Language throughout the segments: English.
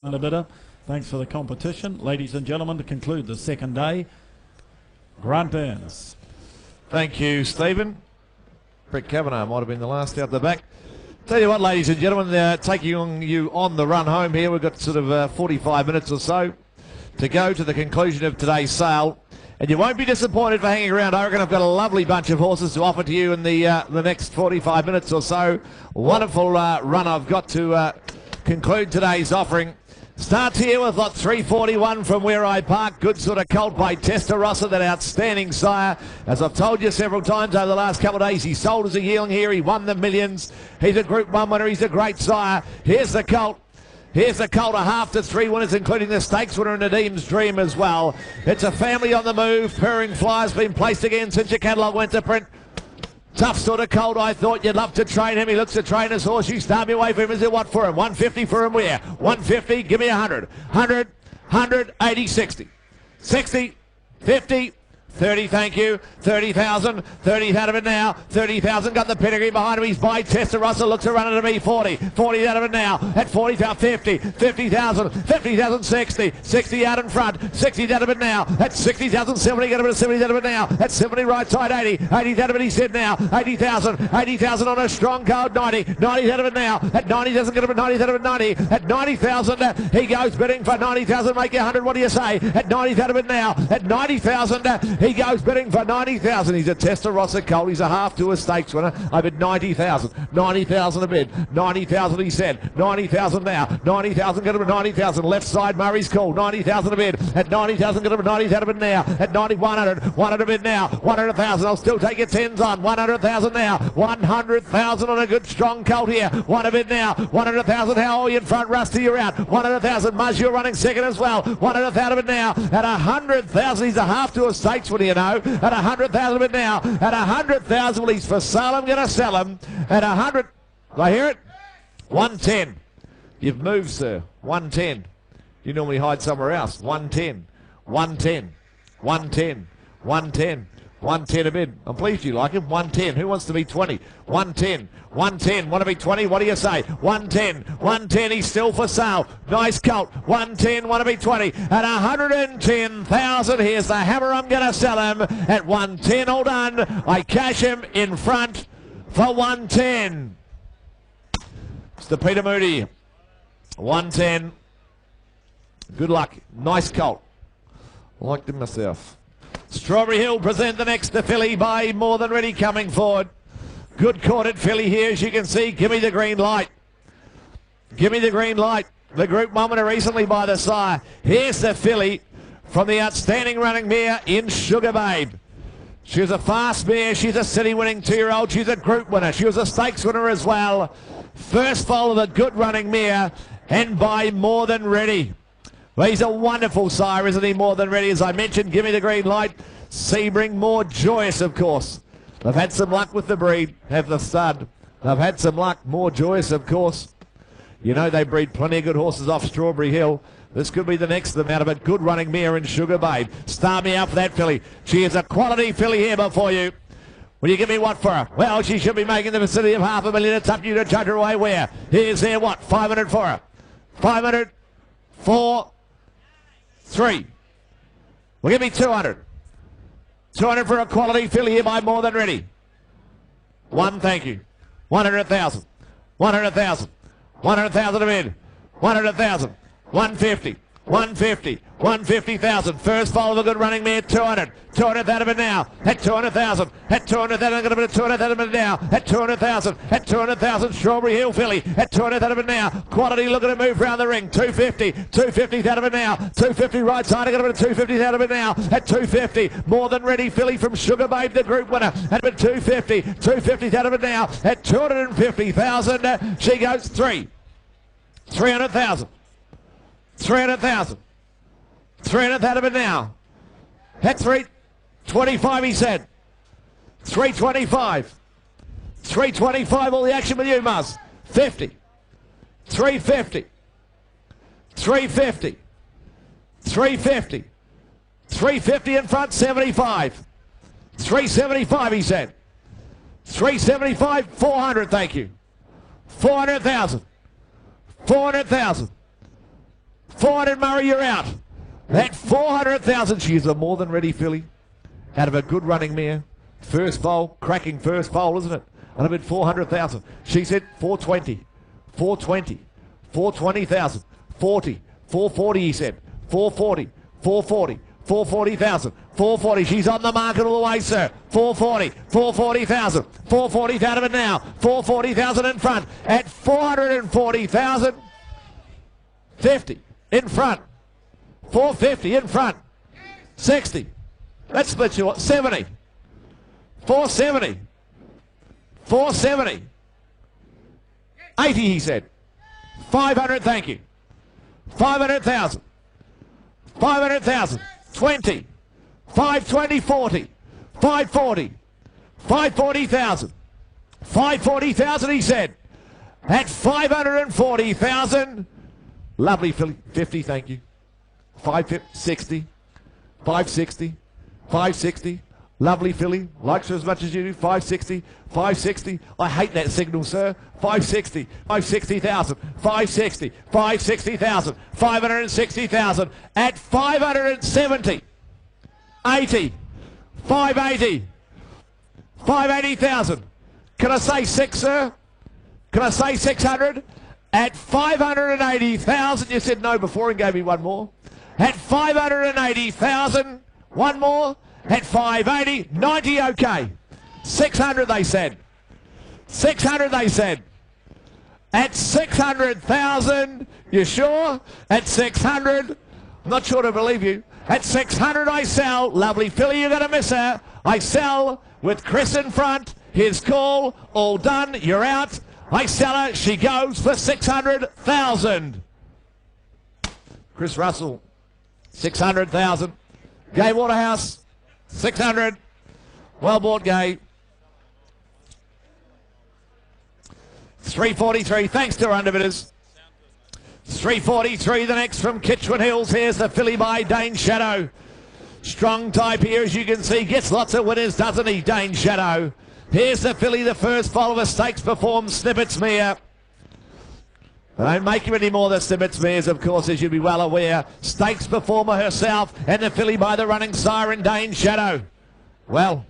And a bidder. Thanks for the competition. Ladies and gentlemen, to conclude the second day, Grant Burns. Thank you, Stephen. Brett Kavanagh might have been the last out the back. Tell you what, ladies and gentlemen, taking you on the run home here. We've got sort of 45 minutes or so to go to the conclusion of today's sale. And you won't be disappointed for hanging around. I reckon I've got a lovely bunch of horses to offer to you in the next 45 minutes or so. Wonderful run I've got to conclude today's offering. Starts here with lot 341 from Where I Park. Good sort of colt by Testarossa, that outstanding sire. As I've told you several times over the last couple of days, he sold as a yearling here. He won the millions. He's a Group 1 winner. He's a great sire. Here's the colt. Here's the colt, a half to 3 winners, including the stakes winner and Nadim's Dream as well. It's a family on the move. Purring Fly's been placed again since your catalogue went to print. Tough sort of colt. I thought you'd love to train him. He looks to train his horse. You start me away for him. Is it what for him? 150 for him where? 150. Give me 100. 100, 100, 80, 60. 60, 50, 30, thank you. 30,000. 30 out of it now. 30,000. Got the pedigree behind him. He's by Testarossa. Looks around at me. 40. 40 out of it now. At 40,000. 50. 50,000. 50,000. 60. 60 out in front. 60 out of it now. At 60,000. 70 out of it. 70 out of it now. At 70 right side. 80. 80 out of it. He said now. 80,000. 80,000 on a strong code. 90. 90 out of it now. At 90,000. Get him at 90 out of it. 90. At 90,000. He goes bidding for 90,000. Make it 100. What do you say? At 90 out of it now. At 90,000. He goes bidding for 90,000. He's a Testarossa colt. He's a half to a stakes winner. I bid 90,000. 90,000 a bid. 90,000 he said. 90,000 now. 90,000. Get him at 90,000. Left side Murray's call. 90,000 a bid. At 90,000. Get him at 90,000 a bid now. At 90, 100. 100 a bid now. 100,000. I'll still take your 10s on. 100,000 now. 100,000 on a good strong colt here. 1 a bid now. 100,000. How are you in front? Rusty, you're out. 100,000. Muzz, you're running second as well. 100,000 a bid now. At 100,000. He's a half to a stakes winner, you know. At 100,000 a bid now. At 100,000. Well, he's for sale. I'm going to sell him. At 100. I hear it. 110. You've moved, sir. 110. You normally hide somewhere else. 110. 110. 110. 110. 110 a bid. I'm pleased you like him. 110. Who wants to be 20? 110. 110. Want to be 20? What do you say? 110. 110. He's still for sale. Nice colt. 110. Want to be 20. At 110,000. Here's the hammer. I'm going to sell him at 110. All done. I cash him in front for 110. Mr. Peter Moody. 110. Good luck. Nice colt. Liked him myself. Strawberry Hill present the next to filly by More Than Ready coming forward. Good courted filly here, as you can see. Give me the green light. Give me the green light. The Group 1 winner recently by the sire. Here's the filly from the outstanding running mare in Sugar Babe. She was a fast mare. She's a city winning 2-year-old. She's a Group winner. She was a stakes winner as well. First foal of a good running mare and by More Than Ready. Well, he's a wonderful sire, isn't he? More Than Ready, as I mentioned. Give me the green light. Sebring, more joyous, of course. They've had some luck with the breed, have the stud. They've had some luck. More joyous, of course. You know they breed plenty of good horses off Strawberry Hill. This could be the next of them out of a good running mare in Sugar Babe. Start me out for that filly. She is a quality filly here before you. Will you give me what for her? Well, she should be making the vicinity of $500,000. It's up to you to judge her away where. Here's there what? 500 for her. 500, 4, 3. Well, give me 200. 200 for a quality filly here by More Than Ready. 1, thank you. 100,000. 100,000. 100,000 a bid. 100,000. 150. 150. 150,000. First foal of a good running mare, 200. 200 out of it now. At 200,000. At 200,000. I'm going to put 200 out of it now. At 200,000. At 200,000. Strawberry Hill filly. At 200 out of it now. Quality looking to move round the ring. 250. 250 out of it now. 250 right side. I'm going to put 250 out of it now. At 250. More Than Ready filly from Sugar Babe, the Group winner. At 250. 250 out of it now. At 250,000. She goes 3. 300,000. 300,000. 300 out of it now. At 325, he said. 325. 325, all the action with you, Muzz. 50. 350. 350. 350. 350 in front, 75. 375, he said. 375, 400, thank you. 400,000. 400,000. 400, Murray, you're out. At 400,000, she's a more than ready filly. Out of a good running mare. First foal, cracking first foal, isn't it? And a bit 400,000. She said 420, 420, 420,000, 40, 440, he said. 440, 440, 440,000, 440. She's on the market all the way, sir. 440, 440,000, 440 out of it now. 440,000 in front. At 440,000, 50 in front. 450 in front. 60. Let's split you up. 70. 470. 470. 80, he said. 500, thank you. 500,000. 500,000. 20. 520, 40. 540. 540,000. 540,000, he said. At 540,000. Lovely filly. 50, thank you. 560. 560. 560. Lovely filly. Likes her as much as you do. 560. 560. I hate that signal, sir. 560. 560,000. 560. 560,000. 560,000. At 570. 80. 580. 580,000. Can I say 6, sir? Can I say 600? At 580,000. You said no before and gave me one more. At 580,000. One more. At 580. 90, okay. 600, they said. 600, they said. At 600,000. You sure? At 600. I'm not sure to believe you. At 600, I sell. Lovely filly, you're going to miss her. I sell with Chris in front. His call. All done. You're out. I sell her. She goes for 600,000. Chris Russell. 600,000. Gay Waterhouse. 600. Well bought, Gay. 343. Thanks to our underbidders. 343. The next from Kitchwin Hills. Here's the filly by Dane Shadow. Strong type here, as you can see. Gets lots of winners, doesn't he, Dane Shadow? Here's the filly, the first foal of a stakes performed, Snippets Mare. I don't make him any more than Snippets Mares, of course, as you'd be well aware. Stakes performer herself, and the filly by the running siren, Dane Shadow. Well,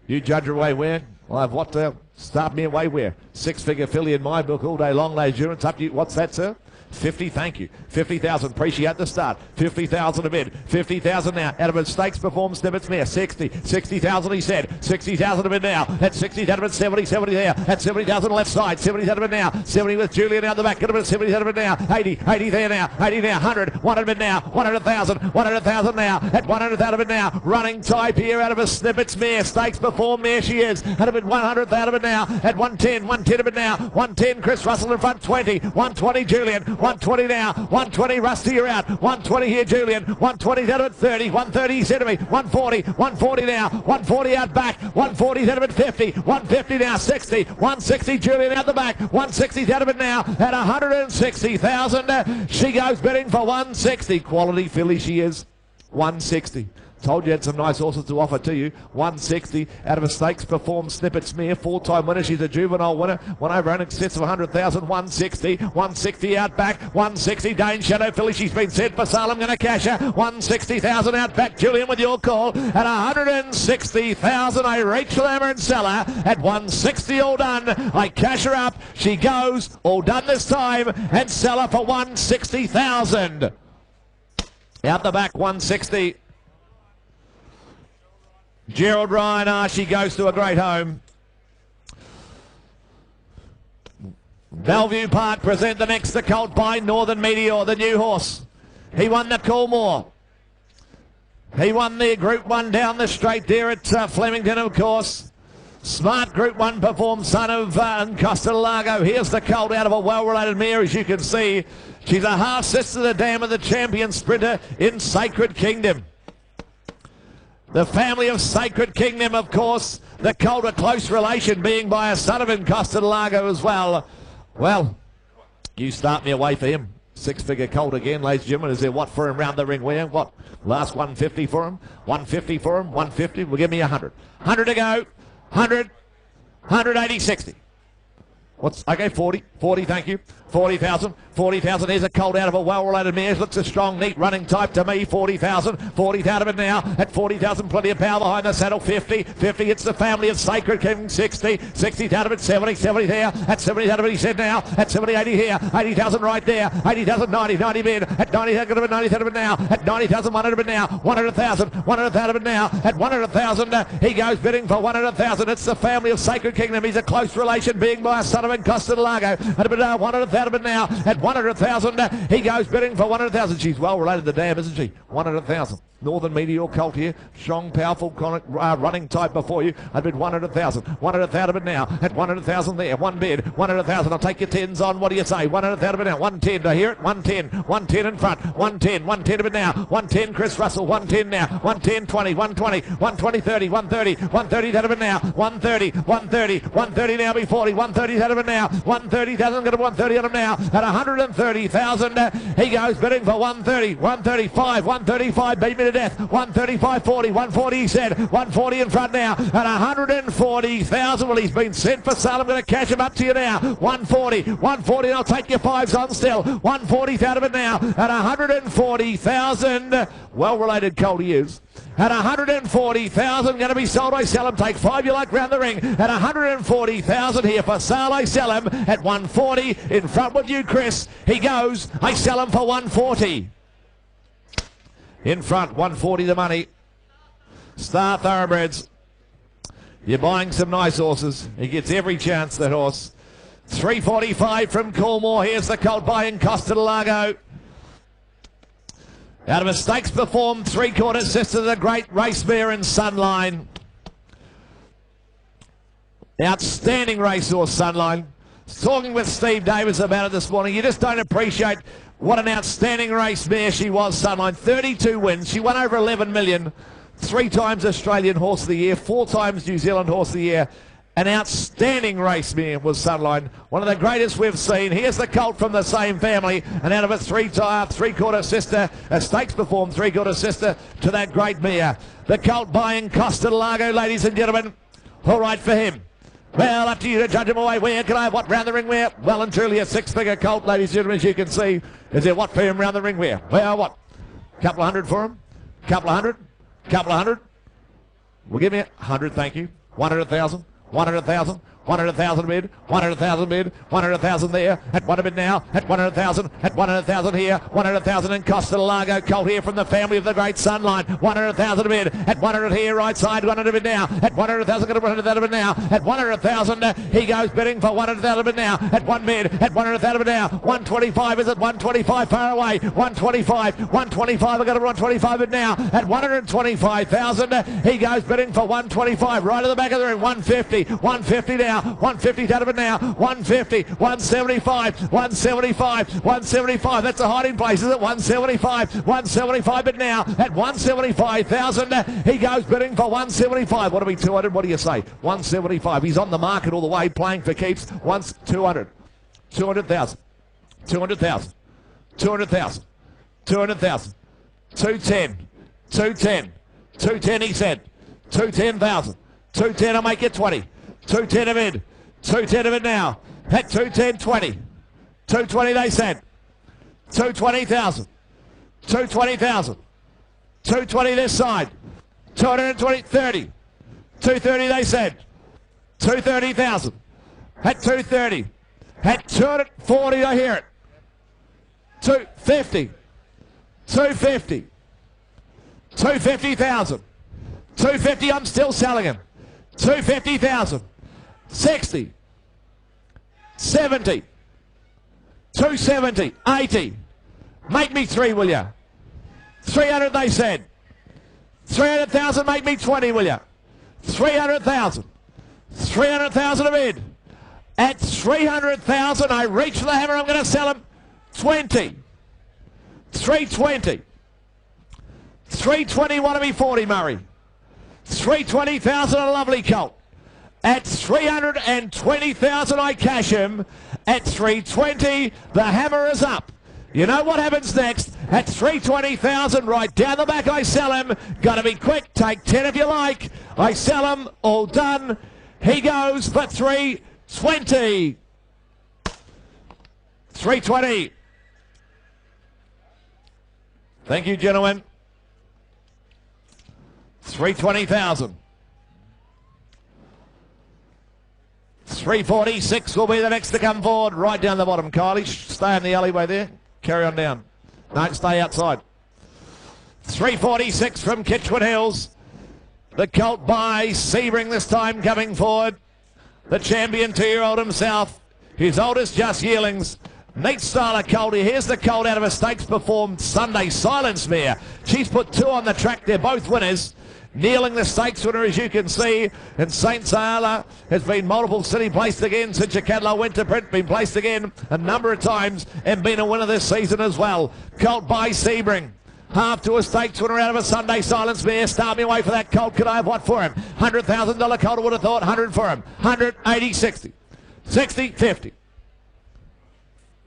you judge her way where? Well, I've what to start me away where? Six-figure filly in my book all day long, ladies and gentlemen. It's up to you. What's that, sir? 50, thank you. 50,000, appreciate the start. 50,000 a bid. 50,000 now. Out of a stakes performed Snippets Mare. 60. 60,000 he said. 60,000 a bid now. At 60,000 a bid. 70. 70 there. At 70,000 left side. 70,000 a bid now. 70 with Julian out the back. Get a bit. 70,000 a bid now. 80. 80 there now. 80 now. 100. 100 bid now. 100,000. 100,000 now. At 100,000 a bid now. Running type here out of a Snippets Mare. Stakes performed. There she is. At a bid 100,000 a bid now. At 110. 110 a bid now. 110 Chris Russell in front. 20. 120 Julian. 120 now, 120 Rusty, you're out, 120 here Julian, 120 down at 30, 130 he said to me, 140, 140 now, 140 out back, 140 down at 50, 150 now, 60, 160 Julian out the back, 160 down at now, at 160,000, she goes bidding for 160, quality filly she is, 160. Told you had some nice horses to offer to you. 160 out of a stakes performed Snippets Mare. Four-time winner. She's a juvenile winner. One over in excess of 100,000. 160. 160 out back. 160 Dane Shadow filly. She's been sent for sale. I'm going to cash her. 160,000 out back. Julian with your call. At 160,000. I Rachel Hammer and Seller. At 160 all done. I cash her up. She goes. All done this time. And Seller for 160,000. Out the back. 160. Gerald Ryan, she goes to a great home. Bellevue Park present the next to colt by Northern Meteor, the new horse. He won the Coolmore. He won the Group 1 down the straight there at Flemington, of course. Smart Group 1 performed, son of Costello. Here's the colt out of a well-related mare, as you can see. She's a half-sister to the dam of the champion sprinter in Sacred Kingdom. The family of Sacred Kingdom, of course, the colt a close relation being by a son of Costello as well. Well, you start me away for him. Six-figure colt again, ladies and gentlemen. Is there what for him round the ring? Where? What? Last 150 for him? 150 for him? 150? Well, give me 100. 100 to go. 100. 180, 60. What's, okay, 40. 40, thank you. 40,000. 40,000. Here's a colt out of a well-related mare. Looks a strong, neat running type to me. 40,000. 40 out of it now. At 40,000, plenty of power behind the saddle. 50. 50. It's the family of Sacred King. 60. 60 out of it. 70. 70 there. At 70 out of it, he said now. At 70, 80 here. 80,000 right there. 80,000, 90. 90 bid. At 90 out of it, 90 out of it now. At 90,000, 100 of it now. 100,000. 100 out of it now. At 100,000, he goes bidding for 100,000. It's the family of Sacred Kingdom. He's a close relation, being by a son of Costa de Lago. At 100,000 out of it now. At 100,000, he goes bidding for 100,000. She's well related to Dam, isn't she? 100,000. Northern Meteor colt here. Strong, powerful, running type before you. I bid 100,000. 100,000 of it now. At 100,000 there. One bid. 100,000. I'll take your tens on. What do you say? 100,000 of it now. 110. I hear it. 110. 110 in front. 110. 110 of it now. 110 Chris Russell. 110 now. 110 20. 120. 120 30. 130. 130 out of it now. 130. 130. 130 now. Be 40. 130 out of it now. 130,000. Got a 130 on him now. At 130,000. He goes bidding for 130. 135. 135. Beat me to death. 135 40. 140 he said. 140 in front now. At 140,000. Well, he's been sent for sale. I'm going to cash him up to you now. 140. 140. I'll take your fives on still. 140 out of it now. At 140,000. Well related colt he is. At 140,000, going to be sold. I sell him. Take five you like round the ring. At 140,000 here for sale. I sell him at 140 in front with you, Chris. He goes. I sell him for 140. In front, 140 the money. Star Thoroughbreds. You're buying some nice horses. He gets every chance, that horse. 345 from Coolmore. Here's the colt buying Costa de Lago. Out of a stakes performed, 3/4 sister, the great race mare in Sunline. Outstanding racehorse, Sunline. Talking with Steve Davis about it this morning. You just don't appreciate what an outstanding race mare she was, Sunline. 32 wins. She won over 11 million. 3 times Australian Horse of the Year. 4 times New Zealand Horse of the Year. An outstanding race mare was Sunline. One of the greatest we've seen. Here's the colt from the same family. And out of a 3/4 sister, a stakes performed 3/4 sister to that great mare. The colt buying Costa de Lago, ladies and gentlemen. All right for him. Well, up to you to judge him away. Where can I have what round the ring where? Well and truly a 6-figure colt, ladies and gentlemen, as you can see. Is there what for him round the ring where? Well, what? Couple of hundred for him? Couple of hundred? Couple of hundred? Well, give me 100, thank you. 100,000. 100,000. 100,000 bid, 100,000 bid, 100,000 there, at 1 bid now, at 100,000, at 100,000 here, 100,000 in Costa de Lago, colt here from the family of the great Sunline, 100,000 bid, at 100 here, right side, 100 bid now, at 100,000, got 100,000 bid now, at 100,000, he goes bidding for 100,000 bid now, at 1 bid, at 100,000 bid now, 125, is it 125, far away, 125, 125, I got a 125 bid now, at 125,000, he goes bidding for 125, right at the back of the ring, 150, 150 now, 150 out of it now, 150, 175, 175, 175, that's a hiding place, is it? 175, 175 but now, at 175,000, he goes bidding for 175, what are we, 200, what do you say? 175, he's on the market all the way, playing for keeps, once, 200, 200,000, 200,000, 200,000, 200,000, 210, 210, 210 he said, 210,000, 210 I'll make it 20, 210 of it, 210 of it now, at 210, 20, 220 they said, 220,000, 220,000, 220 this side, 220, 30, 230 they said, 230,000, at 230, at 240 I hear it, 250, 250, 250,000, 250 I'm still selling him, 250,000, 60, 70, 270, 80. Make me 3, will ya? 300 they said. 300,000, make me 20, will ya? 300,000. 300,000 a bid. At 300,000, I reach for the hammer, I'm going to sell him 20. 320. 320, want to be 40, Murray. 320,000, a lovely colt. At 320,000, I cash him. At 320, the hammer is up. You know what happens next? At 320,000, right down the back, I sell him. Got to be quick. Take 10 if you like. I sell him. All done. He goes for 320. 320. Thank you, gentlemen. 320,000. 346 will be the next to come forward. Right down the bottom, Kylie. Stay in the alleyway there. Carry on down. No, stay outside. 346 from Kitchwood Hills. The colt by Sebring this time coming forward. The champion 2-year-old himself. His oldest just yearlings. Neat style of colt. Here's the colt out of a stakes performed Sunday. Silence Mare. She's put 2 on the track. They're both winners. Kneeling the stakes winner, as you can see, and St. Sala has been multiple city placed again since your catalogue went to print, been placed again a number of times and been a winner this season as well. Colt by Sebring. Half to a stakes winner out of a Sunday Silence Mare. Start me away for that colt. Could I have what for him? $100,000 colt, I would have thought. 100 for him. 100, 80, 60. 60, 50.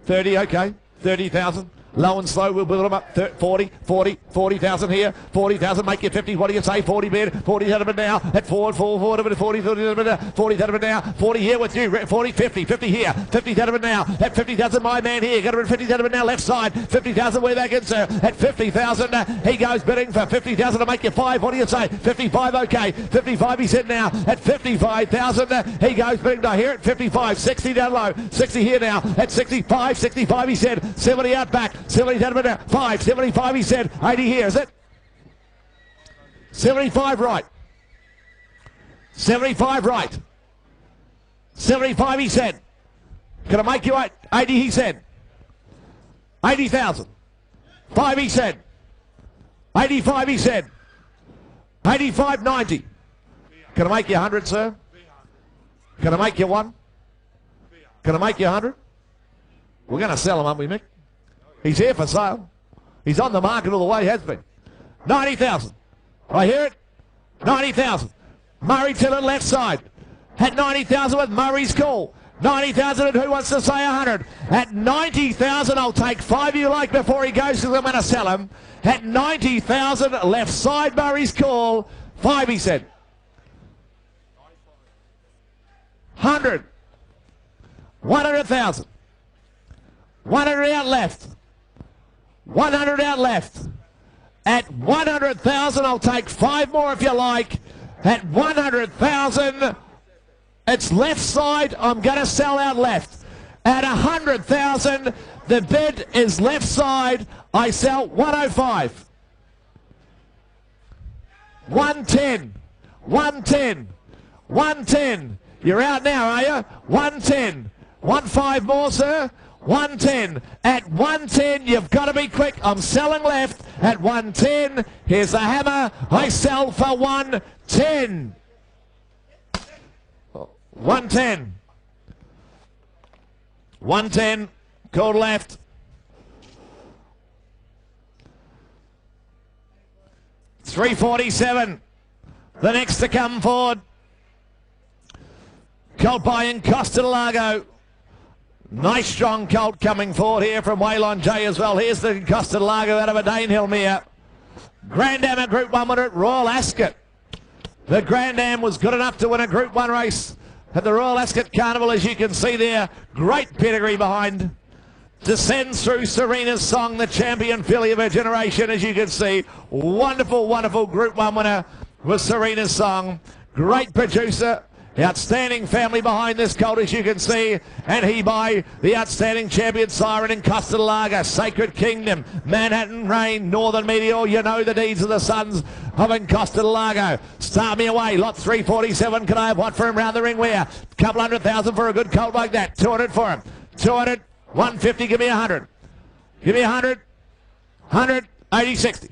30, okay. 30,000. Low and slow, we'll build them up. 40, 40,000 here. 40,000, make you 50. What do you say? 40 bid. 40 out of it now. At forward, 40 out of it now. 40 out of it now. 40 here with you. 40, 50. 50 here. 50 out of it now. At 50,000, my man here. Got to 50 out of it now. Left side. 50,000, where they get, sir. At 50,000, he goes bidding for 50,000 to make you 5. What do you say? 55, okay. 55, he said now. At 55,000, he goes bidding. No, here at 55. 60 down low. 60 here now. At 65, 65, he said. 70 out back. 70 out of it now. 5, 75, he said. 80 here, is it? 75 right. 75 right. 75, he said. Can I make you 80, he said. 80,000. 5, he said. 85, he said. 85, 90. Can I make you 100, sir? Can I make you 1? Can I make you 100? We're going to sell him, aren't we, Mick? He's here for sale. He's on the market all the way, has been. 90,000. I hear it. 90,000. Murray Tillett left side. At 90,000 with Murray's call. 90,000 and who wants to say 100? At 90,000, I'll take 5 you like before he goes because I'm going to sell him. At 90,000, left side Murray's call. 5, he said. 100. 100,000. 100 out left. 100 out left. At 100,000, I'll take 5 more if you like. At 100,000, it's left side. I'm going to sell out left. At 100,000, the bid is left side. I sell 105. 110. 110. 110. You're out now, are you? 110. 15 more, sir. 110. At 110, you've got to be quick. I'm selling left. At 110, here's the hammer. I sell for 110. 110. 110. Called left. $347. The next to come forward. Colt by in Costa del Lago. Nice strong colt coming forward here from Waylon J as well. Here's the Costa del Lago out of a Danehill mare. Grand Am, a Group 1 winner at Royal Ascot. The Grand Am was good enough to win a Group 1 race at the Royal Ascot Carnival, as you can see there. Great pedigree behind. Descends through Serena's Song, the champion filly of her generation, as you can see. Wonderful, wonderful Group 1 winner was Serena's Song. Great producer. Outstanding family behind this colt, as you can see, and he by the outstanding champion Siren in Costa del Lago, Sacred Kingdom, Manhattan Rain, Northern Meteor. You know the deeds of the sons of in Costa del Lago. Start me away, lot 347. Can I have what for him round the ring? Where? Couple 100,000 for a good colt like that. 200 for him. 200, 150. Give me 100. Give me 100. 100, 80, 60.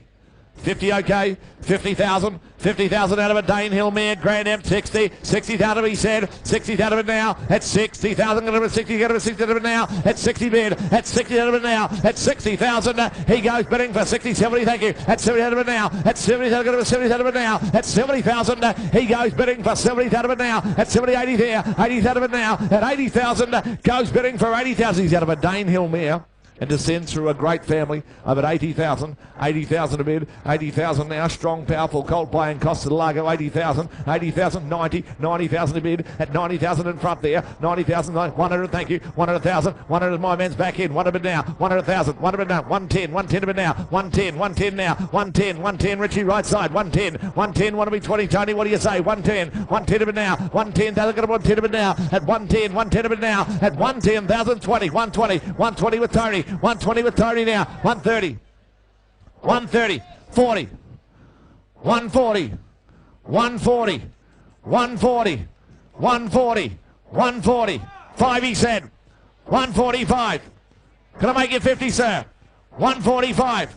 50, okay. 50,000. 50,000 out of a Danehill mare. Grand Am 60. 60,000 he said. 60,000 out of it now. At 60,000 out of it. 60 out of it. 60 out of it now. At 60 bid. At 60 out of it now. At 60,000. He goes bidding for 60, 70. Thank you. At 70 out of it now. At 70,000 out of it. 70 out of it now. At 70,000. He goes bidding for 70 out of it now. At 70, 80 there. 80 out of it now. At 80,000 goes bidding for 80,000. He's out of a Danehill mare. and descend through a great family of at 80,000. 80,000 a bid. 80,000 now. Strong, powerful colt by and Costa del Lago. 80,000. 80,000. 90. 90,000 a bid. At 90,000 in front there. 90,000. 100. Thank you. 100,000. 100 my man's back in. 100 now. 100,000. 100 now. 110. 110 a bid now. 110. 110 now. 110. 110. Richie right side. 110. 110. Want to be 20. Tony, what do you say? 110. 110 a bid now. 110. They're going to 110 a bid now. At 110. 110 a bid now. At 110,000. 20. 120. 120 with Tony. 120 with Tony now. 130. 130. 40. 140. 140. 140. 140. 140. 5 he said. 145. Can I make you 50, sir? 145.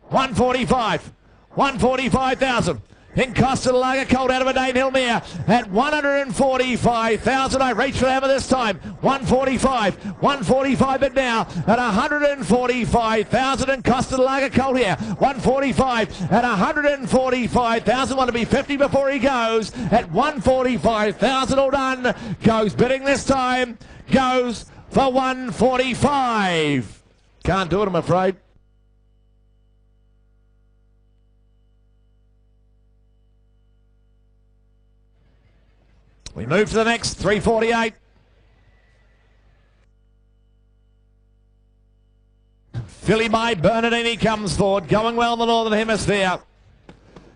145. 145,000. In Costa del Lago, colt out of a Danehill mare at 145,000. I reach for the hammer this time. 145. 145 but now at 145,000 in Costa del Lago, colt here. 145 at 145,000. Want to be 50 before he goes at 145,000. All done. Goes bidding this time. Goes for 145. Can't do it, I'm afraid. We move to the next, 348. Filly by Bernardini comes forward, going well in the Northern Hemisphere.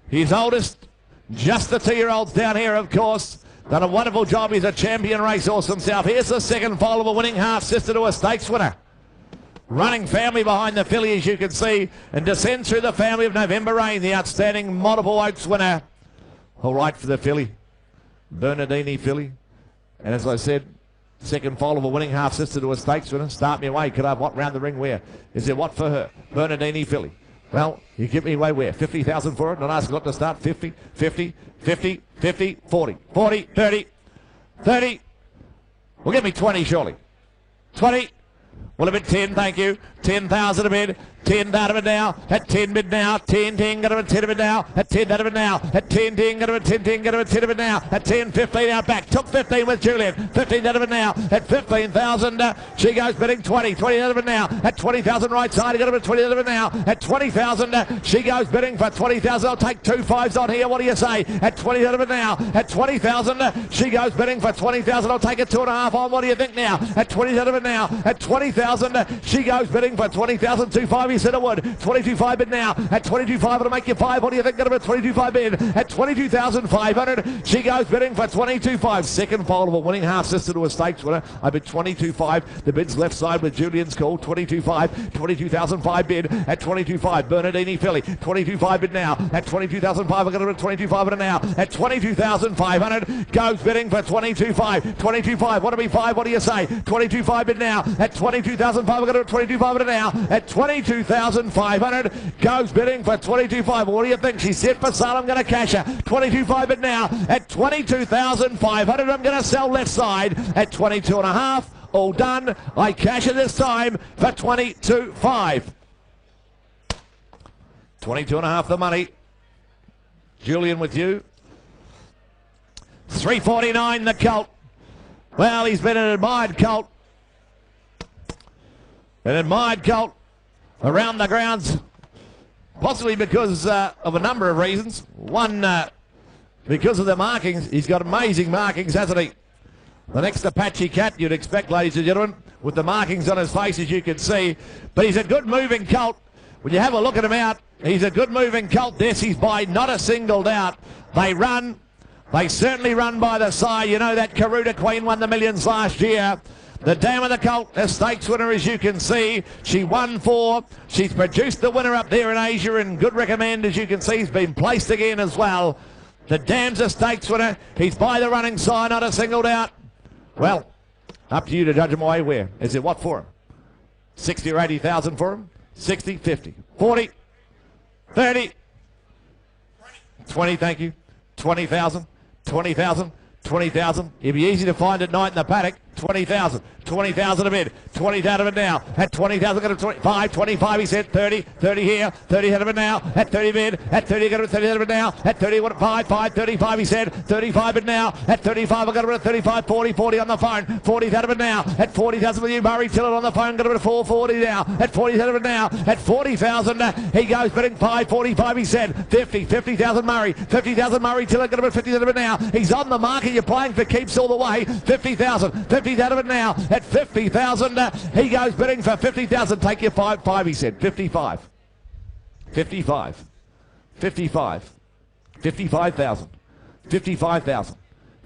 His oldest, just the 2-year-olds down here, of course. Done a wonderful job. He's a champion racehorse himself. Here's the second foal of a winning half-sister to a stakes winner. Running family behind the filly, as you can see, and descends through the family of November Rain, the outstanding multiple Oaks winner. All right for the filly. Bernardini filly, and as I said, second foal of a winning half sister to a stakes winner. Start me away. Could I have what round the ring where? Is there what for her? Bernardini filly. Well, you give me away where? 50,000 for it. Not asking what to start. 50, 50, 50, 50, 40, 40, 30, 30. Well, give me 20 surely. 20. Well, a bit 10, thank you. 10,000 a bid. 10 out of it now. At 10 bid now. 10, 10, got a 10 of it now. At 10 out of it now. At 10, 10, got a 10, 10, got a 10 of it now. At 10, 15 out back. Took 15 with Julian. 15 out of it now. At 15,000, she goes bidding 20. 20 out of it now. At 20,000 right side. Got a 20 out of it now. At 20,000, she goes bidding for 20,000. I'll take 2 5s on here. What do you say? At 20 out of it now. At 20,000, she goes bidding for 20,000. I'll take a 2.5 on. What do you think now? At 20 out of it now. At 20,000, she goes bidding for 20,000. 2.5 he said it would. 22.5 bid now. At 22.5 it'll make you 5. What do you think? Got a 22.5 bid. At 22,500 she goes bidding for 22.5. Second foal of a winning half sister to a stakes winner. I bid 22.5. The bid's left side with Julian's call. 22.5. 22,005 bid at 22.5. Bernardini filly. 22.5 bid now. At 22,005 I got a 22.5 now. At 22,500 goes bidding for 22.5. 22.5. Want to be 5? What do you say? 22.5 bid now. At 22,005 I got a 22.5 now. At 22,500 goes bidding for 22.5. What do you think? She's set for sale. I'm going to cash her. 22.5 bid now. At 22,500 I'm going to sell left side. At 22.5. All done. I cash it this time for 22.5. 22.5 the money. Julian with you. 349 the colt. Well, he's been an admired colt. An admired colt around the grounds, possibly because of a number of reasons. One, because of the markings. He's got amazing markings, hasn't he? The next Apache cat you'd expect, ladies and gentlemen, with the markings on his face, as you can see. But he's a good moving colt. When you have a look at him out, he's a good moving colt. This he's by not a single doubt. They run. They certainly run by the side. You know that Karuta Queen won the millions last year. The Dam of the Colt, a stakes winner, as you can see. She won 4. She's produced the winner up there in Asia, and good recommend, as you can see. He's been placed again as well. The Dam's a stakes winner. He's by the running side, not a single doubt. Well, up to you to judge him away where. Is it what for him? 60 or 80,000 for him? 60, 50, 40, 30, 20, thank you. 20,000, 20,000, 20,000. It'd be easy to find at night in the paddock. 20,000. 20,000 a bid. 20,000 of it now. At 20,000, go to 25. 25, he said 30. 30 here. 30 out of it now. At 30 bid. At 30, go to 30 out of it now. At 30, what? 5. 35, he said. 35 bid now. At 35, I got to 35. 40. 40 on the phone. 40 out of it now. At 40,000 with you, Murray. Tillett on the phone. Got to 440 now. At 40 out of it now. At 40,000, he goes bidding 5. 45, he said. 50. 50,000 Murray. 50,000 Murray. Tillett got to 50 out of it now. He's on the market. You're playing for keeps all the way. 50,000. 50 out of it now. At 50,000, he goes bidding for 50,000. Take your 5, he said. 55. 55. 55. 55,000. 55,000.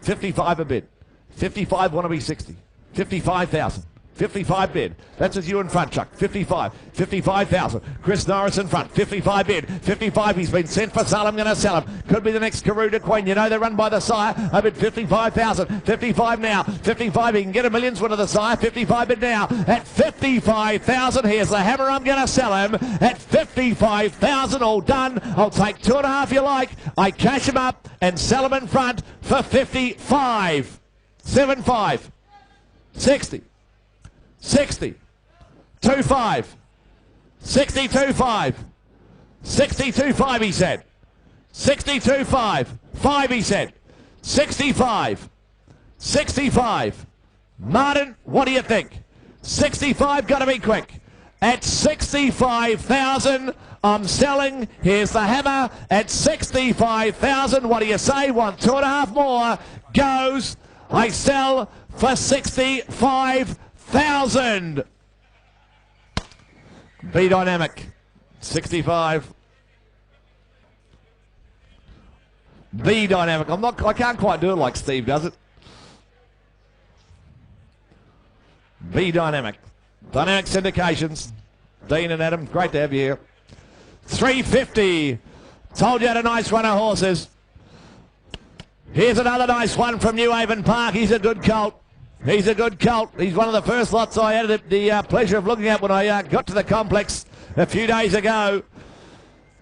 55 a bid. 55 want to be 60. 55,000. 55 bid. That's as you in front, Chuck. 55. 55,000. Chris Norris in front. 55 bid. 55. He's been sent for sale. I'm going to sell him. Could be the next Karuta Queen. You know they're run by the sire. I bid 55,000. 55 now. 55. He can get a million's worth of the sire. 55 bid now. At 55,000. Here's the hammer. I'm going to sell him. At 55,000. All done. I'll take 2.5 you like. I cash him up and sell him in front for 55. 75. 60. 60, 25, 62.5, 62.5 he said, 62.5, 5 he said, 65, 65. Martin, what do you think? 65, got to be quick. At 65,000, I'm selling. Here's the hammer at 65,000. What do you say? Want 2.5 more? Goes. I sell for 65,000. Be dynamic. 65. Be dynamic. I can't quite do it like Steve does it. Be dynamic. Dynamic syndications. Dean and Adam, great to have you here. 350. Told you had a nice run of horses. Here's another nice one from New Haven Park. He's a good colt. He's a good colt. He's one of the first lots I had the pleasure of looking at when I got to the complex a few days ago.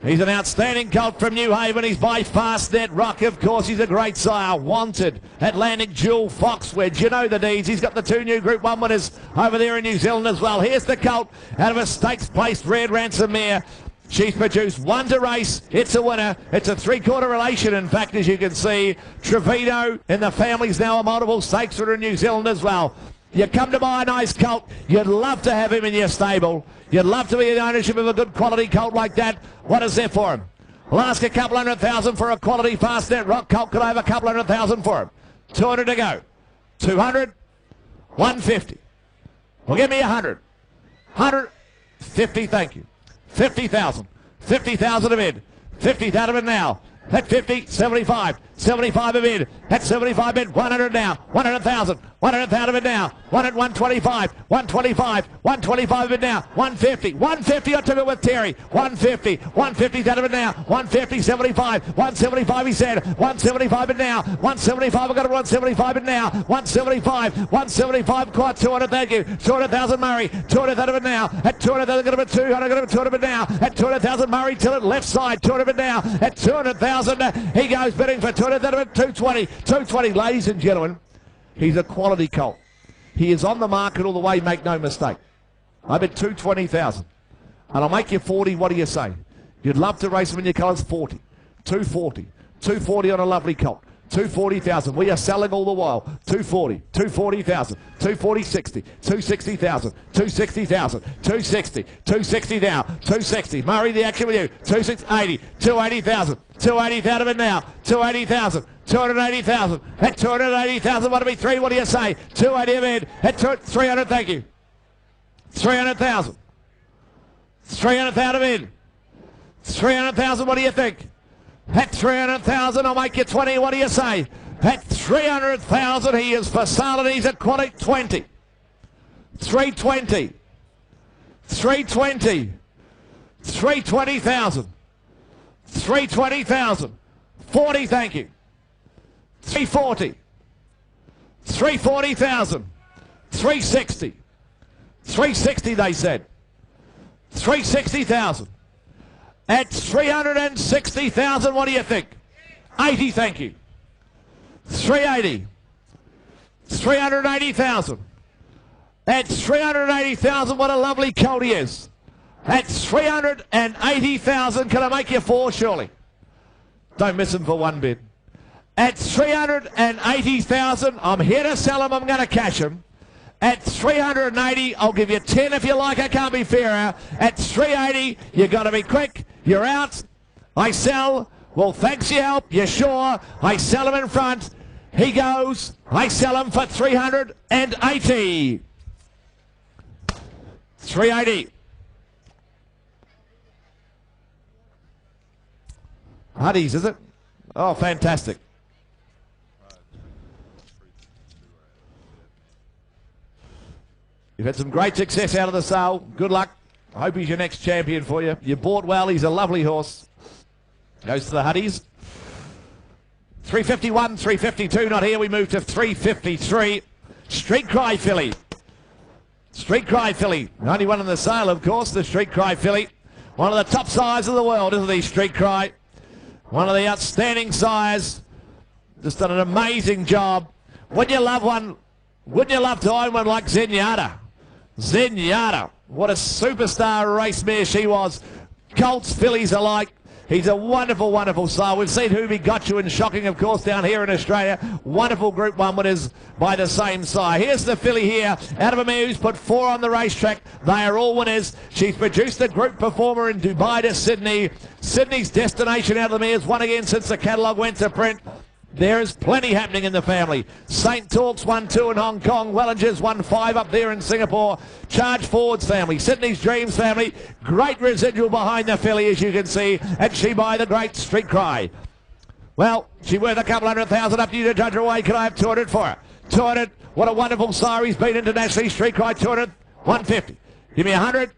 He's an outstanding colt from New Haven. He's by Fastnet Rock. Of course, he's a great sire. Wanted. Atlantic Jewel, Fox Wedge. You know the deeds. He's got the 2 new Group 1 winners over there in New Zealand as well. Here's the colt out of a stakes-placed Red Ransom mare. She's produced 1 to race. It's a winner. It's a 3/4 relation, in fact, as you can see. Trevino and the family's now a multiple stakes winner in New Zealand as well. You come to buy a nice colt, you'd love to have him in your stable. You'd love to be in ownership of a good quality colt like that. What is there for him? We'll ask a couple 100,000 for a quality Fastnet Rock colt. Could I have a couple 100,000 for him? 200 to go. 200, 150. Well, give me 100. 150, thank you. 50,000. 50,000 a bid. 50,000 a bid now. At 50, 75. 75 a bid. At 75 bid. 100 now. 100,000. 100,000 a bid now. 125. 125. 125 a bid now. 150. 150 I took it with Terry. 150. 150 out of it now. 150. 75. 175 he said. 175 bid now. 175. I got it 175 bid now. 175. 175 quite 200. Thank you. 200,000 Murray. 200,000 bid now. At 200,000 got it 200. Got it 200 bid now. At 200,000 Murray Tillett left side. 200 bid now. At 200,000 he goes bidding for 200,000 at 220. 220, ladies and gentlemen. He's a quality colt. He is on the market all the way, make no mistake. I bet 220,000. And I'll make you 40, what do you say? You'd love to race him in your colours, 40. 240. 240 on a lovely colt. 240,000. We are selling all the while. 240. 240,000. 240, 60. 260,000. 260,000. 260. 260 now. 260. Murray, the action with you. 280. 280,000. 280,000 of it now. 280,000. 280,000. At 280,000, what do we 3? What do you say? 280 of it. At 300, thank you. 300,000. 300,000 of it. 300,000, what do you think? At 300,000, I'll make you 20. What do you say? At 300,000, he is for sale and he's at quality 20. 320. 320. 320,000. 320,000. 40, thank you. 340. 340,000. 360. 360, they said. 360,000. At 360,000, what do you think? 80, thank you. 380. 380,000. At 380,000, what a lovely colt he is. At 380,000, can I make you 4, surely? Don't miss him for 1 bid. At 380,000, I'm here to sell him, I'm going to cash him. At 380, I'll give you 10 if you like, I can't be fairer. At 380, you got to be quick, you're out. I sell, well, thanks for your help, you're sure. I sell him in front, he goes, I sell him for 380. 380. Huddies, is it? Oh, fantastic. You've had some great success out of the sale. Good luck. I hope he's your next champion for you. You bought well. He's a lovely horse. Goes to the Huddies. 351, 352. Not here. We move to 353. Street Cry filly. Street Cry filly. The only one in the sale, of course, the Street Cry filly. One of the top sires of the world, isn't he, Street Cry? One of the outstanding sires. Just done an amazing job. Wouldn't you love one? Wouldn't you love to own one like Zenyatta? Zenyatta. What a superstar race mare she was. Colts, fillies alike. He's a wonderful, wonderful sire. We've seen Who Got You and Shocking, of course, down here in Australia. Wonderful Group 1 winners by the same sire. Here's the filly here, out of a mare who's put 4 on the racetrack. They are all winners. She's produced a group performer in Dubai to Sydney. Sydney's destination out of the mares, won again since the catalogue went to print. There is plenty happening in the family. St. Talks won 2 in Hong Kong. Wellinger's won 5 up there in Singapore. Charge Forward's family. Sydney's Dreams family. Great residual behind the filly, as you can see. And she by the great Street Cry. Well, she's worth a couple 100,000 up to you to judge her away. Can I have 200 for her? 200. What a wonderful sire he's been internationally. Street Cry, 200. 150. Give me 100.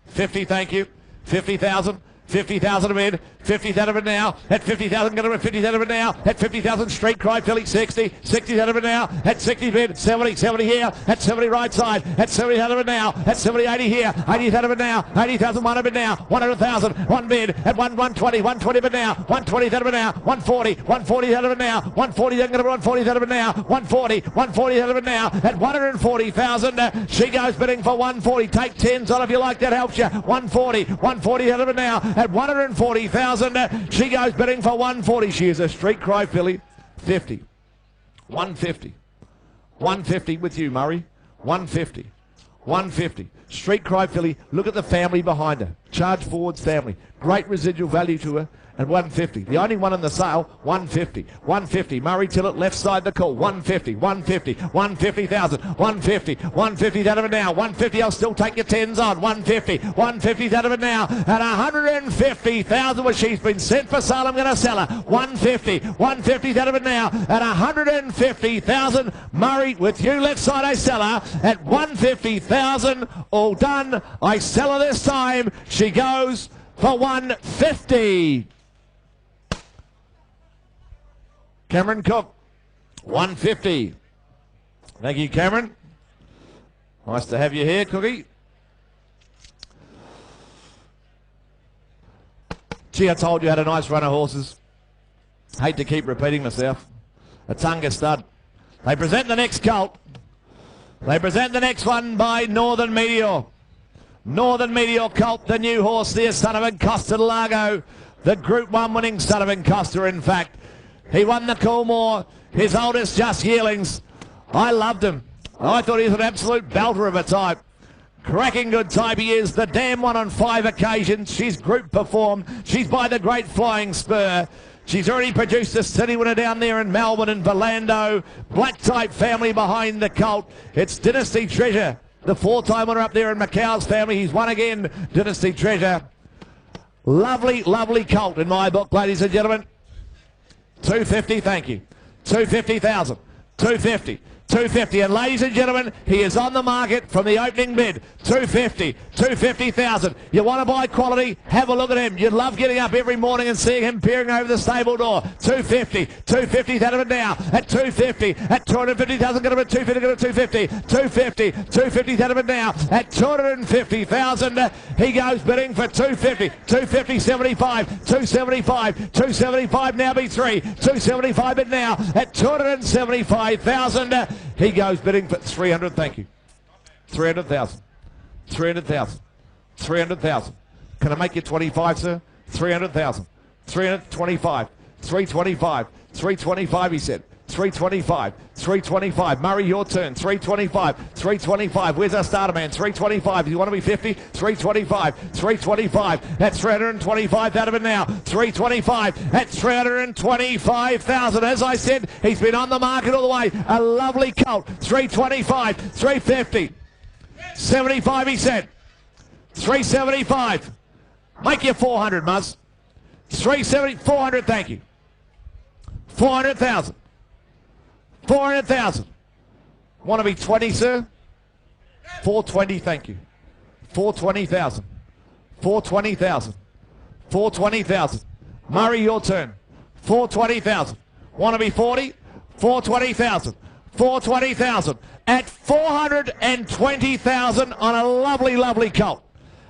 50, thank you. 50,000. 50,000 a bid, 50,000 of it now, at 50,000, get him at 50,000 of it now, at 50,000, Street Cry, filly, 60, 60,000 of it now, at 60 bid, 70, 70 here, at 70 right side, at 70,000 of it now, at 70, 80 here, 80,000 of it now, 80,000, 1 of it now, 100,000, 1 bid, at 120, 120 of it now, 120,000 of it now, 140, 140,000 of it now, 140, then get him 140,000 of it now, 140, 140,000 of it now, at 140,000, she goes bidding for 140, take 10s on if you like, that helps you, 140, 140,000 of it now, at 140,000, she goes bidding for 140. She is a Street Cry filly. 50. 150. 150 with you, Murray. 150. 150. Street Cry filly. Look at the family behind her. Charge Forward's family. Great residual value to her. And 150. The only one in the sale, 150. 150. Murray Tillett, left side the call. 150. 150. 150,000. 150. 150 out of it now. 150. I'll still take your 10s on. 150. 150 out of it now. And 150,000. Well, she's been sent for sale. I'm going to sell her. 150. 150 out of it now. At 150,000. Murray, with you left side, I sell her at 150,000. All done. I sell her this time. She goes for 150. Cameron Cook, 150. Thank you, Cameron. Nice to have you here, Cookie. Gee, I told you I had a nice run of horses. Hate to keep repeating myself. A Tunga stud. They present the next colt. They present the next one by Northern Meteor. Northern Meteor colt, the new horse there, son of Costa de Lago. The Group 1 winning son of Costa, in fact. He won the Coolmore. His oldest just Yearlings. I loved him. I thought he was an absolute belter of a type. Cracking good type he is. The Dam won on 5 occasions. She's group performed. She's by the great Flying Spur. She's already produced a city winner down there in Melbourne and Valando. Black type family behind the colt. It's Dynasty Treasure. The 4-time winner up there in Macau's family. He's won again, Dynasty Treasure. Lovely, lovely colt in my book, ladies and gentlemen. 250, thank you. 250,000. 250. 250. And ladies and gentlemen, he is on the market from the opening bid. 250, 250,000. You want to buy quality? Have a look at him. You'd love getting up every morning and seeing him peering over the stable door. 250, 250 out of it now. At 250, at 250,000, going to be 250, going to 250, 250, 250 out of it now. At 250,000, he goes bidding for 250, 250, 75, 275, 275 now be 3, 275 bid now. At 275,000, he goes bidding for 300, thank you. 300,000. 300,000. 300,000. Can I make you 25, sir? 300,000. 325. 325. 325, he said. 325. 325. Murray, your turn. 325. 325. Where's our starter man? 325. You want to be 50? 325. 325. That's 325 out of it now. 325. At 325,000. As I said, he's been on the market all the way. A lovely colt. 325. 350. 75, he said. 375. Make you 400, Muzz. 370. 400, thank you. 400,000. 400,000. Want to be 20, sir? 420, thank you. 420,000. 420,000. 420,000. Murray, your turn. 420,000. Want to be 40? 420,000. 420,000. At 420,000 on a lovely, lovely colt.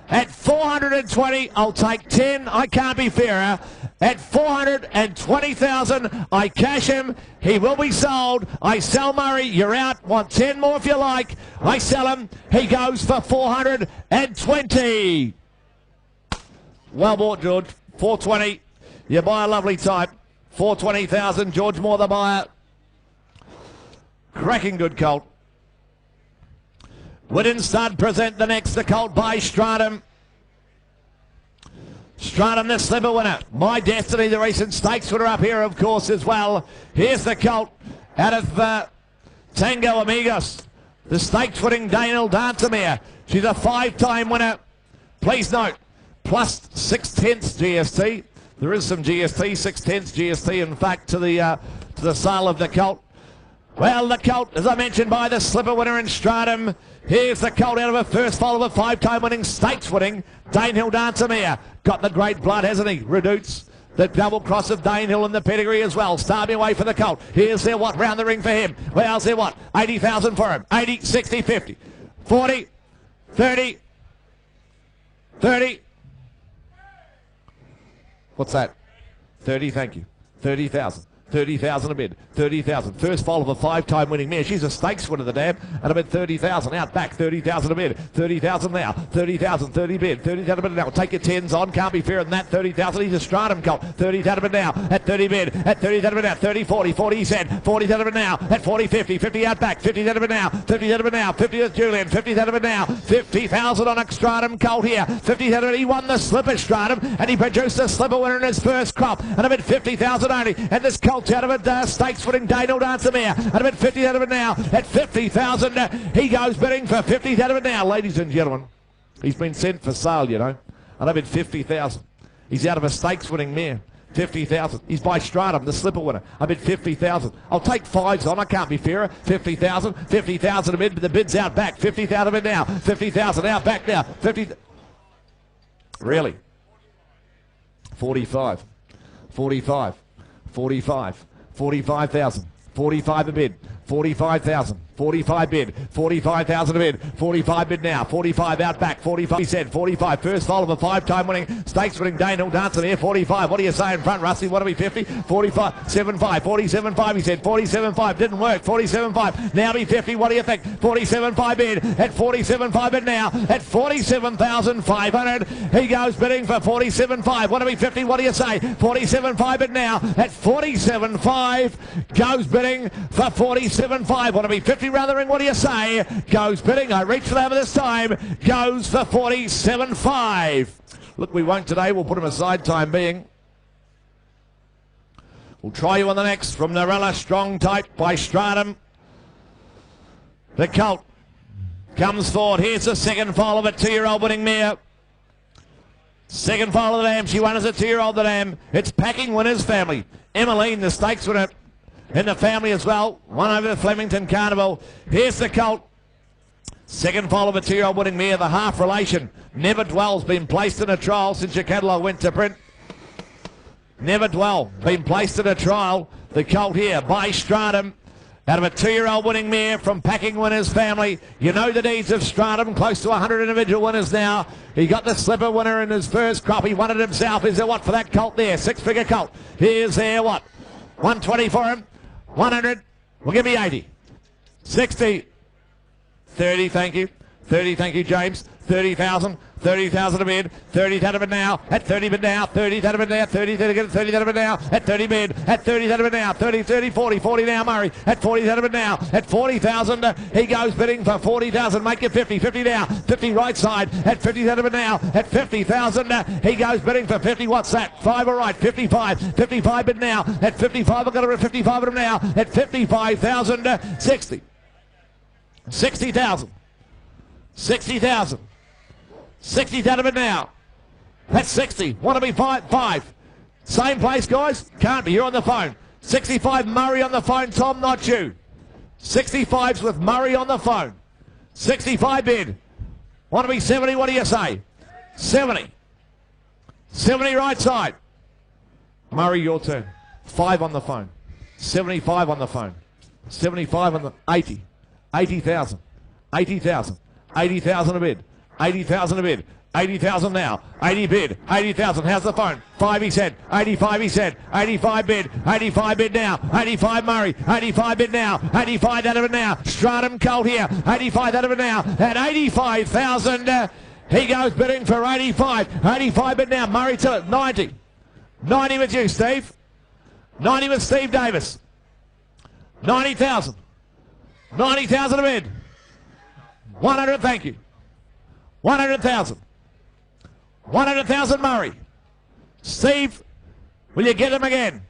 At 420, I'll take 10. I can't be fairer. At 420,000, I cash him. He will be sold. I sell Murray. You're out. Want 10 more if you like. I sell him. He goes for 420. Well bought, George. 420. You buy a lovely type. 420,000. George Moore, the buyer. Cracking good colt. Wittenstud present the next, the colt by Stratum. Stratum, the slipper winner. My Destiny, the recent stakes winner up here, of course, as well. Here's the colt out of Tango Amigos. The stakes winning Daniel Dantemere. She's a 5-time winner. Please note, plus 6/10 GST. There is some GST, 6/10 GST, in fact, to the sale of the colt. Well, the colt, as I mentioned, by the slipper winner in Stratum. Here's the colt out of a first foal of a 5-time winning, stakes winning, Danehill Dantemere. Got the great blood, hasn't he? Redutes the double cross of Danehill in the pedigree as well. Starting away for the colt. Here's their what round the ring for him. Where's their what? 80,000 for him. 80, 60, 50, 40, 30, 30. What's that? 30, thank you. 30,000. 30,000 a bid. 30,000. First foal of a 5-time winning mare. She's a stakes winner, the dam. And a bid 30,000. Out back. 30,000 a bid. 30,000 now. 30,000. 30 bid. 30,000 a bid now. Take your 10s on. Can't be fairer than that. 30,000. He's a Stratum colt. 30,000 a bid now. At 30 bid. At 30,000 a bid now. 30, 40. 40 he said. 40,000 a bid now. At 40, 50. 50 out back. 50,000 a bid now. 50,000 a bid now. 50 is Julian. 50,000 a bid now. 50,000 on a Stratum colt here. 50,000 a bid. He won the slipper Stratum. And he produced a slipper winner in his first crop. And a bid 50,000 only. And this colt out of it. Stakes footing Daniel Dantemere. And a bit 50 out of it now. At 50,000, he goes bidding for 50 out of it now. Ladies and gentlemen, he's been sent for sale, you know. And a bit 50,000. He's out of a stakes winning mare. 50,000. He's by Stratum, the slipper winner. I bid 50,000. I'll take 5s on. I can't be fairer. 50,000. 50,000 a bid, but the bid's out back. 50,000 a bid now. 50,000 out back now. 50. Really? 45. 45. 45. 45,000. 45 a bid. 45,000. 45 bid. 45,000 a bid. 45 bid now. 45 out back. 45 he said. 45 first foal of a 5-time winning stakes winning Daniel Dantemere here. 45. What do you say in front, Rusty? Want to be 50? 45. 75. 47.5 he said. 47.5 didn't work. 47.5 now be 50. What do you think? 47.5 bid. At 47.5 bid now. At 47,500 he goes bidding for 47.5. Want to be 50? What do you say? 47.5 bid now. At 47.5 goes bidding for 47.5. Want to be 50 round the ring, what do you say? Goes bidding, I reach for the hammer this time, goes for 47.5. Look, we won't today, we'll put him aside time being. We'll try you on the next from Narella, strong type by Stratum. The colt comes forward, here's the second foal of a 2-year-old winning mare. Second foal of the dam, she won as a 2-year-old the dam. It's Packing Winners family. Emmeline, the stakes winner. in the family as well. One over the Flemington Carnival. Here's the colt. Second foal of a 2-year-old winning mare, the half relation. Never Dwell's been placed in a trial since your catalogue went to print. Never Dwell been placed in a trial. The colt here by Stratum. Out of a 2-year-old winning mare from Packing Winners family. You know the deeds of Stratum, close to 100 individual winners now. He got the slipper winner in his first crop. He won it himself. Is there what for that colt there? 6-figure colt. Here's there what? 120 for him. 100. Well, give me 80. 60. 30, thank you. 30, thank you, James. 30,000. 30,000 a bid. 30,000 a bid now. At 30 bid now. 30,000 a bid now. 30,000 a bid now. At 30 bid. At 30,000 a bid now. 30, 30, 40. 40 now, Murray. At 40,000 a bid now. At 40,000. He goes bidding for 40,000. Make it 50. 50 now. 50 right side. At 50,000 a bid now. At 50,000. He goes bidding for 50. What's that? 5 all right. 55. 55 bid now. At 55. I've got a 55 of them now. At 55,000. 60. 60,000. 60,000. 60,000 of it now. That's 60. Want to be 5? Same place, guys? Can't be. You're on the phone. 65, Murray on the phone. Tom, not you. 65's with Murray on the phone. 65 bid. Want to be 70? What do you say? 70. 70 right side. Murray, your turn. 5 on the phone. 75 on the phone. 75 on the 80. 80,000. 80,000. 80,000 a bid. 80,000 a bid. 80,000 now. 80 bid. 80,000. How's the phone? 5 he said. 85 he said. 85 bid. 85 bid now. 85 Murray. 85 bid now. 85 out of it now. Stratum colt here. 85 out of it now. At 85,000. He goes bidding for 85. 85 bid now. Murray to it. 90. 90 with you, Steve. 90 with Steve Davis. 90,000. 90,000 a bid. 100, thank you. 100,000. 100,000 Murray. Steve, will you get him again?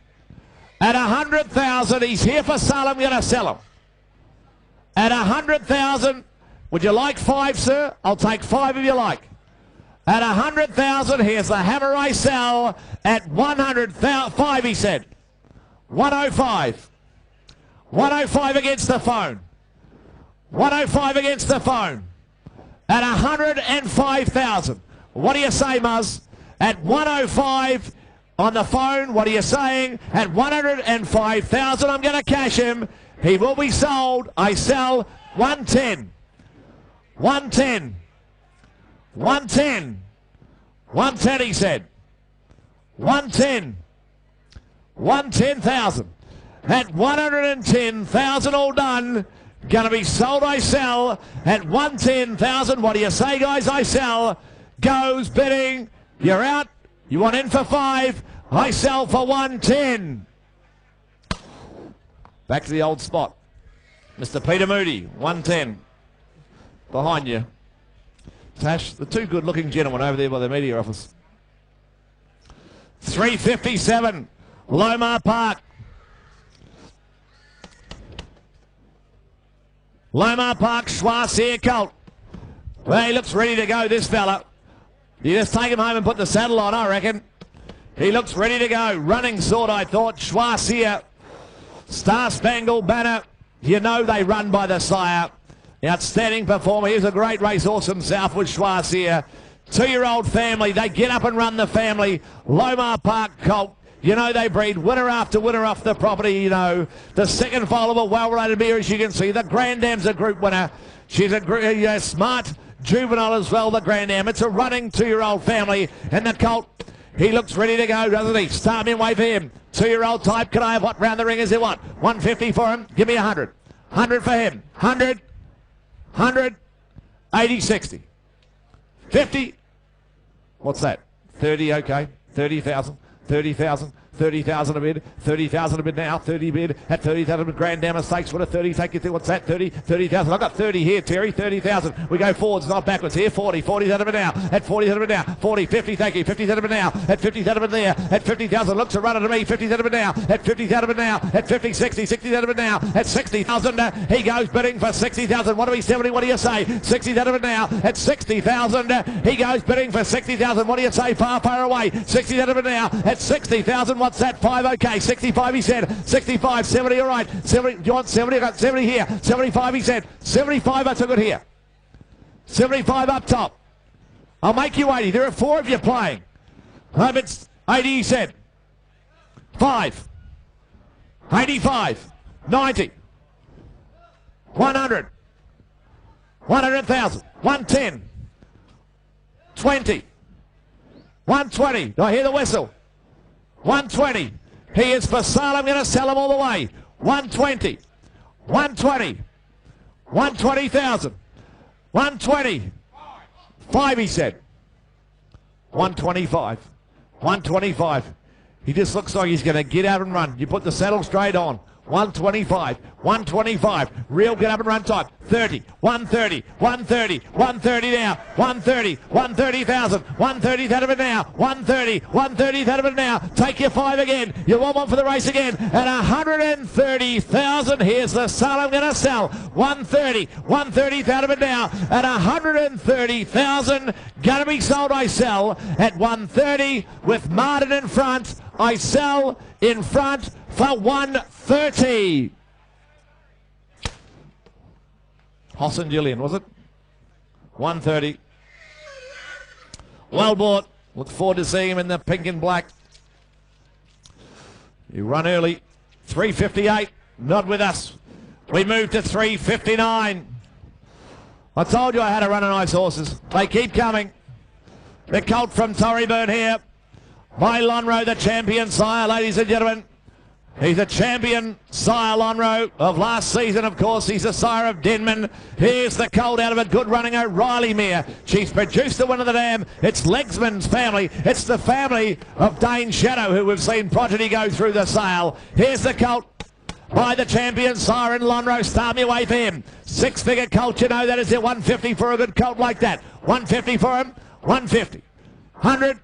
At 100,000, he's here for sale. I'm going to sell him. At 100,000, would you like 5, sir? I'll take 5 if you like. At 100,000, here's the hammer I sell at 105, he said. 105. 105 against the phone. 105 against the phone. At 105,000. What do you say, Muzz? At 105 on the phone, what are you saying? At 105,000, I'm going to cash him. He will be sold. I sell 110. 110. 110. 110, he said. 110. 110,000. At 110,000, all done. Going to be sold, I sell at 110,000. What do you say, guys? I sell. Goes bidding. You're out. You want in for 5. I sell for 110. Back to the old spot. Mr. Peter Moody, 110. Behind you. Tash, the two good-looking gentlemen over there by the media office. 357. Lomar Park. Lomar Park, Schwartz colt. Well, he looks ready to go, this fella. You just take him home and put the saddle on, I reckon. He looks ready to go. Running sword, I thought. Schwartz Star Spangled Banner. You know they run by the sire. Outstanding performer. He's a great racehorse himself with Schwartz 2-year-old family. They get up and run the family. Lomar Park colt. You know they breed winner after winner off the property, you know. The second foal of a well-rated mare, as you can see. The Grand Dam's a group winner. She's a smart juvenile as well, the Grand Dam. It's a running 2-year-old family. And the colt, he looks ready to go, doesn't he? Start in way for him. 2-year-old type. Can I have what round the ring is there? What? 150 for him. Give me 100. 100 for him. 100. 100. 80, 60. 50. What's that? 30, okay. 30,000. 30,000. 30,000 a bid, 30,000 a bid now, 30 bid, at 30,000 Grand Dam Stakes, what a 30, take you through, what's that, 30,000, I've got 30 here, Terry, 30,000, we go forwards, not backwards, here, 40,000 a bid now, at 40,000 a bid now, 40, 50, thank you, 50,000 a bid now, at 50,000 a bid there, at 50,000, looks a runner to me, 50,000 a bid now, at 50,000 a bid now, at 50, 60, 60,000 a bid now, at 60,000, he goes bidding for 60,000, what do we 70, what do you say, 60,000 a bid now, at 60,000, he goes bidding for 60,000, what do you say, far, far away, 60,000 a bid now, at 60,000, what's that? 5, okay. 65, he said. 65, 70, all right. 70, do you want 70? I got 70 here. 75, he said. 75, I took it here. 75 up top. I'll make you 80. There are 4 of you playing. It's 80, he said. 5. 85. 90. 100. 100,000. 110. 20. 120. Do I hear the whistle? 120. He is for sale. I'm going to sell him all the way. 120. 120. 120,000. 120. 5, he said. 125. 125. He just looks like he's going to get out and run. You put the saddle straight on. 125, 125, real get up and run type. 30, 130, 130, 130 now, 130, 130,000, 130 out of it now, 130, 130 out of it now. Take your 5 again. You want one for the race again. At 130,000, here's the sale I'm going to sell. 130, 130 out of it now. At 130,000, going to be sold. I sell at 130 with Martin in front. I sell in front for 130. Hoss and Yearling, was it? 130. Well bought. Look forward to seeing him in the pink and black. You run early. 358. Not with us. We move to 359. I told you I had to run on nice horses. They keep coming. The colt from Torreyburn here. By Lonro, the champion sire, ladies and gentlemen. He's a champion sire, Lonro, of last season, of course. He's a sire of Denman. Here's the colt out of it. Good running O'Reilly mare. She's produced the win of the dam. It's Legsman's family. It's the family of Dane Shadow, who we've seen progeny go through the sale. Here's the colt by the champion sire in Lonro. Start me away for him. 6-figure colt, you know that is it. 150 for a good colt like that. 150 for him. 150. 100.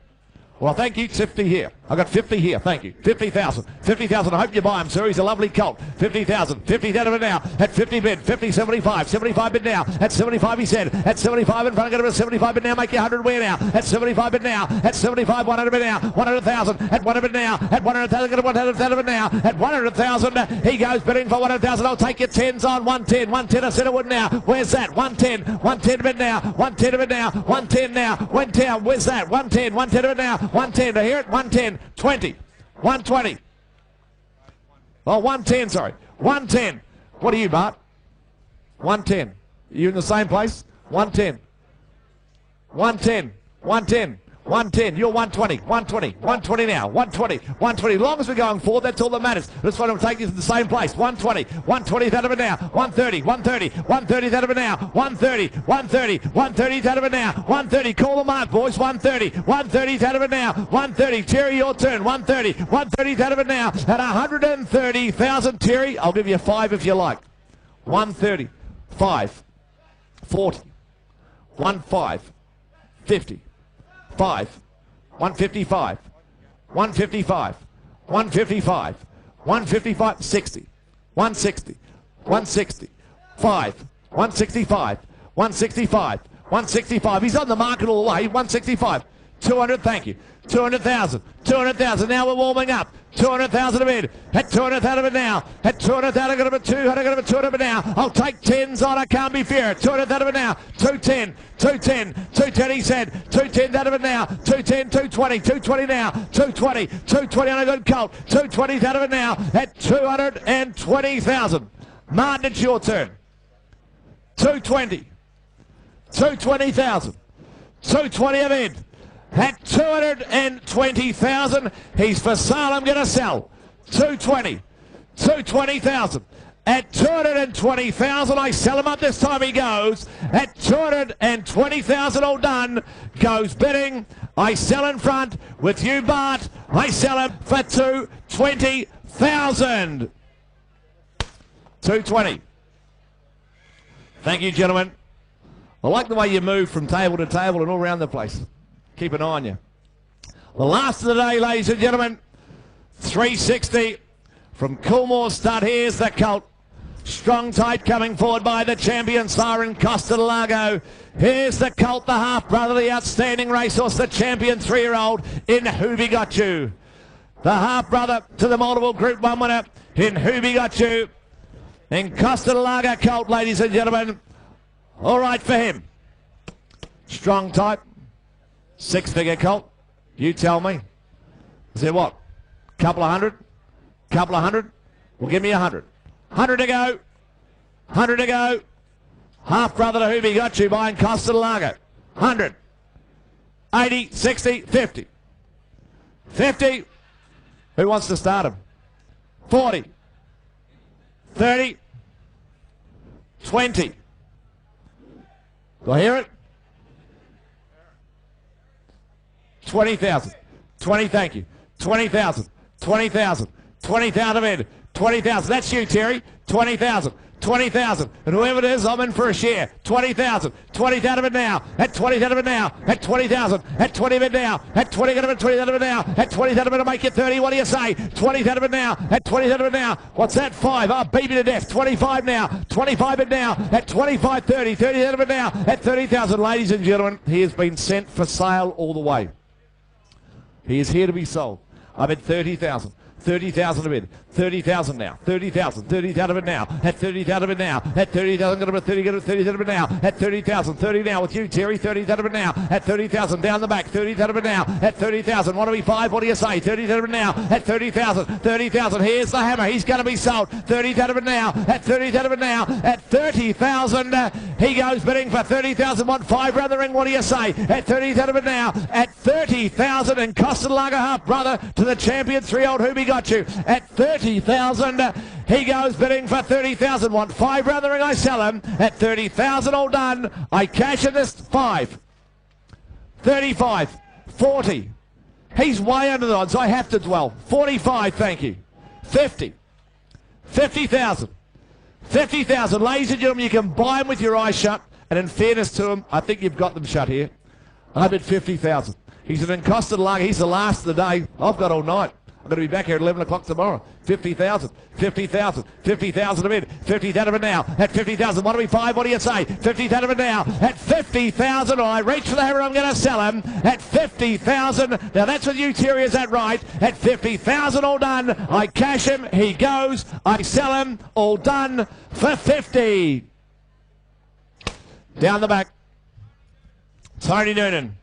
Well, thank you. 50 here. I got 50 here. Thank you. 50,000. 50,000. I hope you buy him, sir. He's a lovely colt. 50,000. 50 out of it now. At 50 bid. 50, 75. 75 bid now. At 75, he said. At 75 in front. Get him at 75 bid now. Make you 100 win now. At 75 bid now. At 75, 100 bid now. 100,000. At 100 bid now. At 100,000. Get him 100,000 now. At 100,000. He goes bidding for 100,000. I'll take your 10s on. 110. 110. I said it would now. Where's that? 110. 110 bid now. 110 bid now. 110 now. 110. Where's that? 110. 110 bid now. 110. I hear it. 110. 20. 120. Oh, 110, sorry. 110. What are you, Bart? 110. Are you in the same place? 110. 110. 110. 110. You're 120. 120. 120 now. 120. 120. As long as we're going forward, that's all that matters. That's why I'm taking you to the same place. 120. 120 out of it now. 130. 130. 130 out of it now. 130. 130. 130 out of it now. 130. Call the mark, boys. 130. 130 out of it now. 130. Terry, your turn. 130. 130 out of it now. At 130,000. Terry, I'll give you 5 if you like. 130. 5. 40. 15. 50. 5, 155, 155, 155, 155, 60, 160, 160, 5, 165, 165, 165. He's on the market all the way. 165, 200. Thank you. 200,000, 200,000. Now we're warming up. 200,000 a bid. At 200,000 of it now. At 200,000, I got him at 200, I got him at 200 of it now. I'll take 10s on. I can't be fair. 200,000 of it now. 210, 210, 210, he said. 210 out of it now. 210, 220, 220 now. 220, 220 on a good colt. 220 out of it now. At 220,000. Martin, it's your turn. 220, 220,000. 220 of it. At 220,000, he's for sale. I'm going to sell 220, 220,000. At 220,000, I sell him up. This time he goes at 220,000. All done. Goes bidding. I sell in front with you, Bart. I sell him for 220,000. 220. Thank you, gentlemen. I like the way you move from table to table and all around the place. Keep an eye on you. The last of the day, ladies and gentlemen, 360 from Coolmore Stud. Here's the colt. Strong tight coming forward by the champion Siren Costa del Lago. Here's the colt, the half-brother, the outstanding racehorse, the champion 3-year-old in Who Be Got You. the half-brother to the multiple Group 1 winner in Who Be Got You. In Costa Lager Colt, ladies and gentlemen. All right for him. Strong type. 6-figure colt. You tell me. Is it what? Couple of hundred? Couple of hundred? Well, give me 100. 100 to go. 100 to go. Half-brother to Who Be Got You buying Costa Lager. 100. 80, 60, 50. 50. Who wants to start him? 40. 30. 20. Do I hear it? 20,000. 20, thank you. 20,000. 20,000. 20,000 in. 20,000. That's you, Terry. 20,000. 20,000. And whoever it is, I'm in for a share. 20,000. 20,000 of it now. At 20,000 of it now. At 20,000. At 20 of it now. At 20,000 of it. 20,000 of it now. At 20,000 of it to make it 30. What do you say? 20,000 of it now. At 20,000 of it now. What's that? 5. Oh, beat me to death. 25 now. 25 it now. At 25, 30. 30,000 of it now. At 30,000. Ladies and gentlemen, he has been sent for sale all the way. He is here to be sold. I'm at 30,000. 30,000 a bid. 30,000 now. 30,000. 30,000 of it now. At 30,000 of it now. At 30,000 of it. 30,000 of it now. At 30,000. 30 now with you, Terry. 30,000 of it now. At 30,000 down the back. 30,000 of it now. At 30,000. 1 to be 5. What do you say? 30,000 of it now. At 30,000. 30,000. Here's the hammer. He's going to be sold. 30,000 of it now. At 30,000 of it now. At 30,000. He goes bidding for 30,000. 1 5 brother ring. What do you say? At 30,000 of it now. At 30,000 and Costa Lager half brother to the champion 3-year-old Who Be Got You. At 30,000, he goes bidding for 30,000. 1 5 brother ring. I sell him at 30,000. All done. I cash in this 5. 35. 40. He's way under the odds. I have to dwell. 45. Thank you. 50. 50,000. 50,000. Ladies and gentlemen, you can buy them with your eyes shut. And in fairness to him, I think you've got them shut here. I bid 50,000. He's an encosted lug. He's the last of the day. I've got all night. I'm going to be back here at 11 o'clock tomorrow. 50,000. 50,000. 50,000 a bid. 50,000 of it now. At 50,000. 1 to be 5. What do you say? 50,000 of it now. At 50,000. I reach for the hammer. I'm going to sell him. At 50,000. Now that's with you, Terry. Is that right? At 50,000. All done. I cash him. He goes. I sell him. All done for 50. Down the back. Tony Noonan.